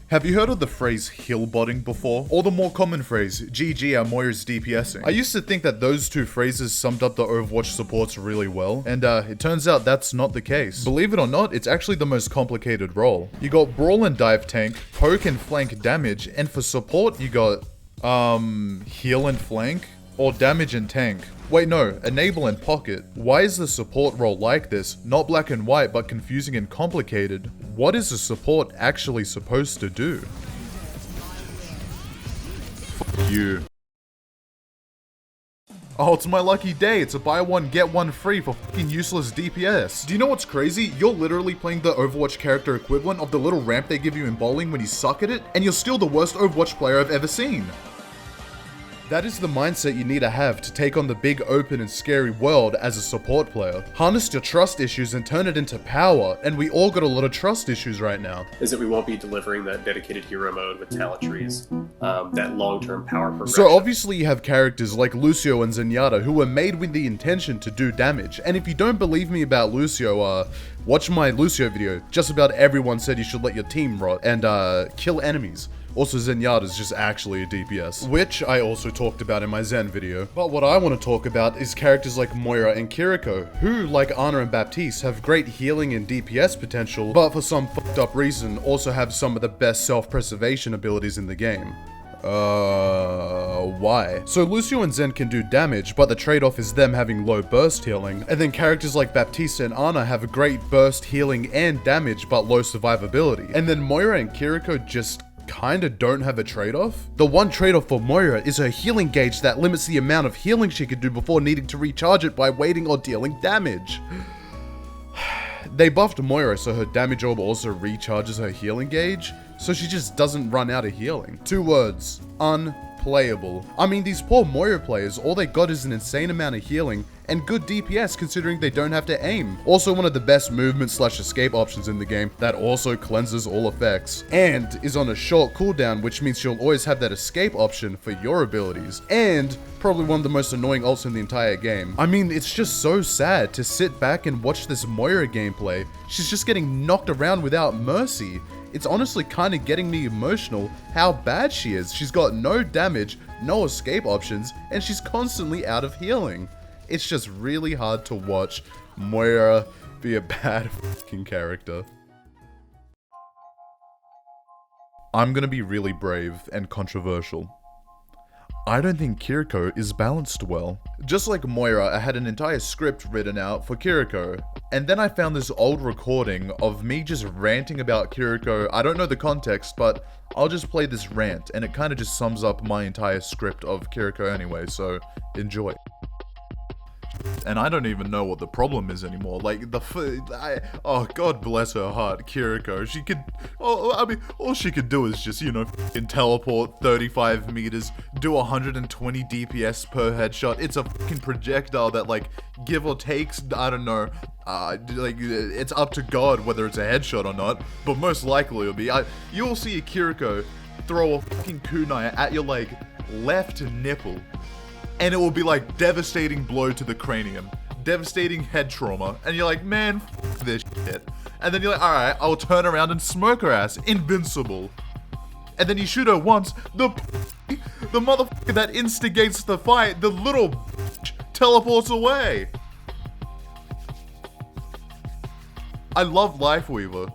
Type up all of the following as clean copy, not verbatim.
Have you heard of the phrase heal botting before? Or the more common phrase, GG our Moira's DPSing? I used to think that those two phrases summed up the Overwatch supports really well, and it turns out that's not the case. Believe it or not, it's actually the most complicated role. You got Brawl and Dive Tank, Poke and Flank Damage, and for support you got, Heal and Flank? Or Damage and Tank. Wait, no, Enable and Pocket. Why is the support role like this? Not black and white, but confusing and complicated. What is a support actually supposed to do? Fuck you. Oh, it's my lucky day. It's a buy one, get one free for fucking useless DPS. Do you know what's crazy? You're literally playing the Overwatch character equivalent of the little ramp they give you in bowling when you suck at it, and you're still the worst Overwatch player I've ever seen. That is the mindset you need to have to take on the big open and scary world as a support player. Harness your trust issues and turn it into power, and we all got a lot of trust issues right now. Is that we won't be delivering that dedicated hero mode with talent trees, that long-term power progression. So obviously you have characters like Lucio and Zenyatta who were made with the intention to do damage, and if you don't believe me about Lucio, watch my Lucio video. Just about everyone said you should let your team rot and kill enemies. Also, Zenyatta is just actually a DPS, which I also talked about in my Zen video. But what I want to talk about is characters like Moira and Kiriko, who, like Ana and Baptiste, have great healing and DPS potential, but for some fucked up reason, also have some of the best self-preservation abilities in the game. Why? So Lucio and Zen can do damage, but the trade-off is them having low burst healing, and then characters like Baptiste and Ana have a great burst healing and damage, but low survivability. And then Moira and Kiriko just kinda don't have a trade-off. The one trade-off for Moira is her healing gauge that limits the amount of healing she can do before needing to recharge it by waiting or dealing damage. They buffed Moira so her damage orb also recharges her healing gauge, so she just doesn't run out of healing. 2 words, unplayable. I mean, these poor Moira players, all they got is an insane amount of healing and good DPS considering they don't have to aim. Also one of the best movement/escape options in the game that also cleanses all effects and is on a short cooldown, which means you'll always have that escape option for your abilities, and probably one of the most annoying ults in the entire game. I mean, it's just so sad to sit back and watch this Moira gameplay. She's just getting knocked around without mercy. It's honestly kind of getting me emotional how bad she is. She's got no damage, no escape options, and she's constantly out of healing. It's just really hard to watch Moira be a bad fucking character. I'm gonna be really brave and controversial. I don't think Kiriko is balanced well. Just like Moira, I had an entire script written out for Kiriko, and then I found this old recording of me just ranting about Kiriko. I don't know the context, but I'll just play this rant, and it kind of just sums up my entire script of Kiriko anyway, so enjoy. And I don't even know what the problem is anymore. Like, oh, God bless her heart, Kiriko. She could, all she could do is just, you know, fucking teleport 35 meters, do 120 DPS per headshot. It's a fucking projectile that, like, give or takes, I don't know, like, it's up to God whether it's a headshot or not, but most likely it'll be. You'll see a Kiriko throw a fucking kunai at your, like, left nipple, and it will be like devastating blow to the cranium, devastating head trauma, and you're like, man, f this shit. And then you're like, alright, I'll turn around and smoke her ass, invincible. And then you shoot her once, the motherfucker that instigates the fight, the little bitch, teleports away. I love Lifeweaver.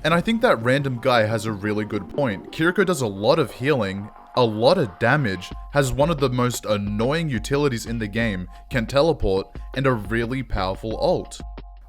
And I think that random guy has a really good point. Kiriko does a lot of healing, a lot of damage, has one of the most annoying utilities in the game, can teleport, and a really powerful ult.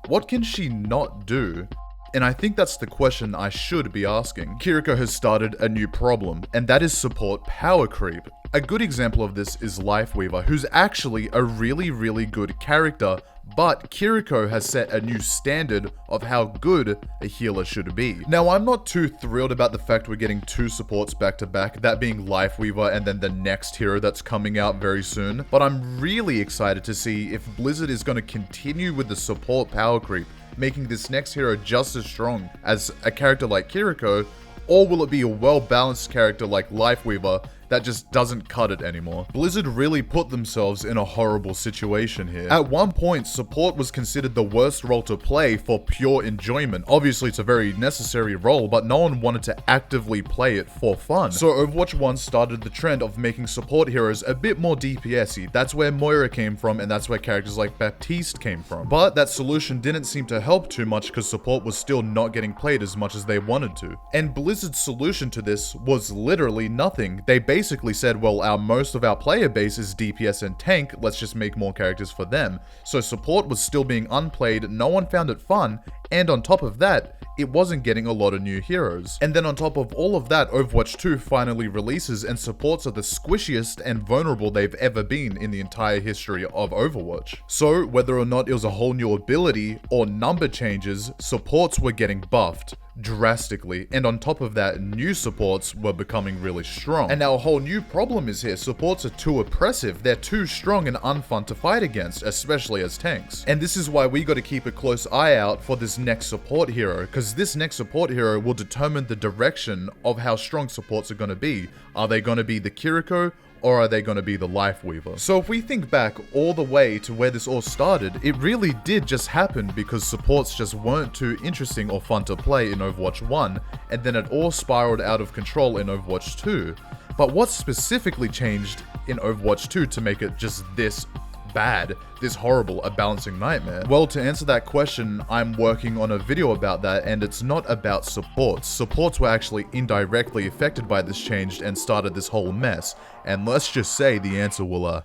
What can she not do? And I think that's the question I should be asking. Kiriko has started a new problem, and that is support power creep. A good example of this is Lifeweaver, who's actually a really good character, but Kiriko has set a new standard of how good a healer should be. Now, I'm not too thrilled about the fact we're getting 2 supports back to back, that being Lifeweaver and then the next hero that's coming out very soon, but I'm really excited to see if Blizzard is going to continue with the support power creep, making this next hero just as strong as a character like Kiriko, or will it be a well-balanced character like Lifeweaver That just doesn't cut it anymore. Blizzard really put themselves in a horrible situation here. At one point, support was considered the worst role to play for pure enjoyment. Obviously, it's a very necessary role, but no one wanted to actively play it for fun. So Overwatch 1 started the trend of making support heroes a bit more DPS-y. That's where Moira came from, and that's where characters like Baptiste came from. But that solution didn't seem to help too much because support was still not getting played as much as they wanted to. And Blizzard's solution to this was literally nothing. They basically said, well, most of our player base is DPS and tank, let's just make more characters for them. So support was still being unplayed, no one found it fun, and on top of that, it wasn't getting a lot of new heroes. And then on top of all of that, Overwatch 2 finally releases and supports are the squishiest and vulnerable they've ever been in the entire history of Overwatch. So whether or not it was a whole new ability or number changes, supports were getting buffed drastically, and on top of that, new supports were becoming really strong. And now a whole new problem is here. Supports are too oppressive, they're too strong and unfun to fight against, especially as tanks. And this is why we gotta keep a close eye out for this next support hero, because this next support hero will determine the direction of how strong supports are gonna be. Are they gonna be the Kiriko, or are they going to be the Lifeweaver? So if we think back all the way to where this all started, it really did just happen because supports just weren't too interesting or fun to play in Overwatch 1, and then it all spiraled out of control in Overwatch 2. But what specifically changed in Overwatch 2 to make it just this bad, this horrible, a balancing nightmare? Well, to answer that question, I'm working on a video about that, and it's not about supports. Supports were actually indirectly affected by this change and started this whole mess. And let's just say the answer will,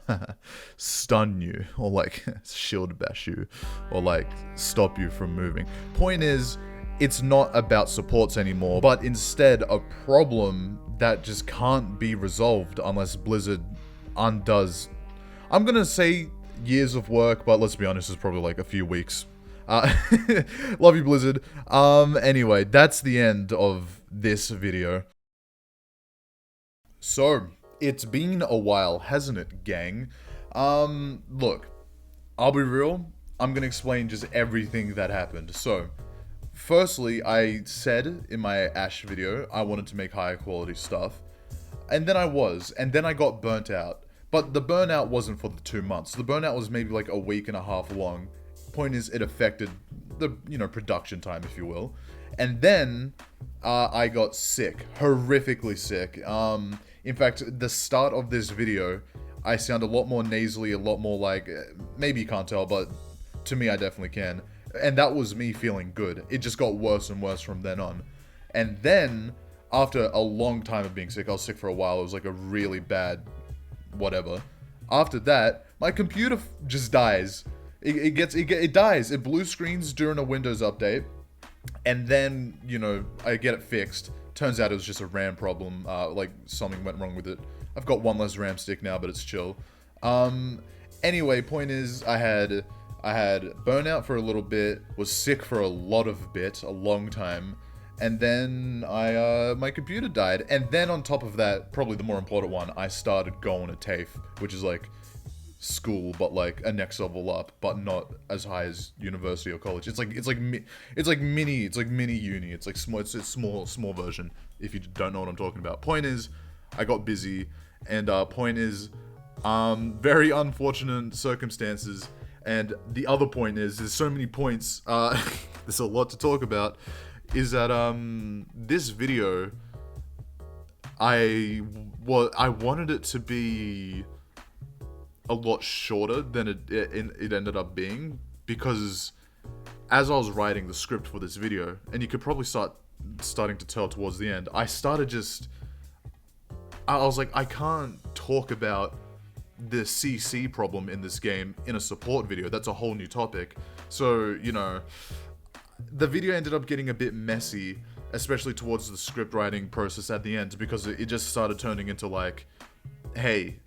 stun you, or like, shield bash you, or like, stop you from moving. Point is, it's not about supports anymore, but instead a problem that just can't be resolved unless Blizzard undoes, I'm gonna say years of work, but let's be honest, it's probably like a few weeks. Love you, Blizzard. Anyway, that's the end of this video. So, it's been a while, hasn't it, gang? Look, I'll be real, I'm gonna explain just everything that happened. So, firstly, I said in my Ash video, I wanted to make higher quality stuff. And then I got burnt out. But the burnout wasn't for the 2 months. The burnout was maybe like a week and a half long. Point is, it affected the, production time, if you will. And then, I got sick. Horrifically sick. In fact, the start of this video, I sound a lot more nasally, a lot more like, maybe you can't tell, but to me, I definitely can. And that was me feeling good. It just got worse and worse from then on. And then, after a long time of being sick, I was sick for a while, it was like a really bad whatever. After that, my computer just dies. It dies. It blue screens during a Windows update, and then, I get it fixed. Turns out it was just a RAM problem, like something went wrong with it. I've got one less RAM stick now, but it's chill. Anyway, point is, I had burnout for a little bit, was sick for a long time, and then my computer died. And then on top of that, probably the more important one, I started going to TAFE, which is like school, but like a next level up, but not as high as university or college. It's like mini uni. It's like small version, if you don't know what I'm talking about. Point is, I got busy, and point is, very unfortunate circumstances. And the other point is, there's so many points, there's a lot to talk about, is that, this video, I wanted it to be a lot shorter than it ended up being, because as I was writing the script for this video, and you could probably starting to tell towards the end, I was like, I can't talk about the CC problem in this game in a support video. That's a whole new topic. So, the video ended up getting a bit messy, especially towards the script writing process at the end, because it just started turning into like, hey,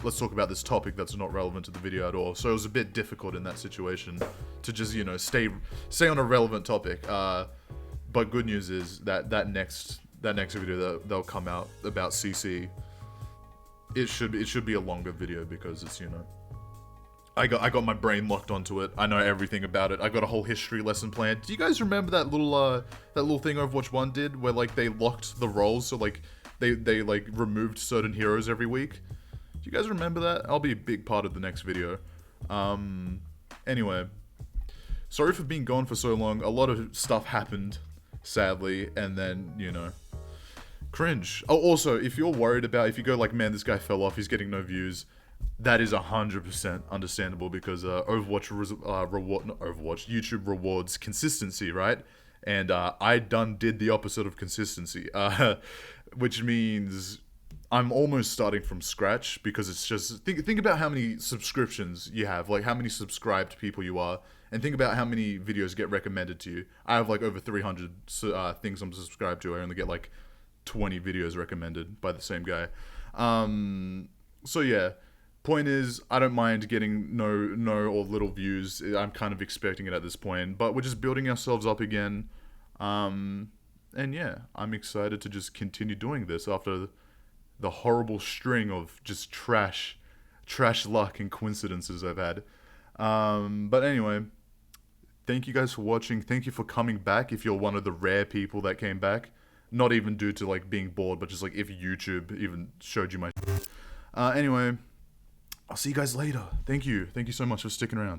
let's talk about this topic that's not relevant to the video at all. So it was a bit difficult in that situation to just, stay on a relevant topic. But good news is that next video that'll come out about CC, it should be a longer video, because it's, I got my brain locked onto it. I know everything about it. I got a whole history lesson planned. Do you guys remember that little thing Overwatch 1 did, where like they locked the roles? So like they like removed certain heroes every week. Do you guys remember that? I'll be a big part of the next video. Anyway, sorry for being gone for so long. A lot of stuff happened, sadly, and then, you know, cringe. Oh, also, if you're worried about, if you go like, man, this guy fell off, he's getting no views, that is 100% understandable, because Overwatch YouTube rewards consistency, right? And I did the opposite of consistency, which means I'm almost starting from scratch, because it's just, think about how many subscriptions you have, like how many subscribed people you are, and think about how many videos get recommended to you. I have like over 300 things I'm subscribed to. I only get like 20 videos recommended by the same guy. So yeah, point is, I don't mind getting no or little views. I'm kind of expecting it at this point, but we're just building ourselves up again. And yeah, I'm excited to just continue doing this after the horrible string of just trash luck and coincidences I've had. But anyway, thank you guys for watching. Thank you for coming back if you're one of the rare people that came back. Not even due to like being bored, but just like if YouTube even showed you my... Anyway, I'll see you guys later. Thank you so much for sticking around.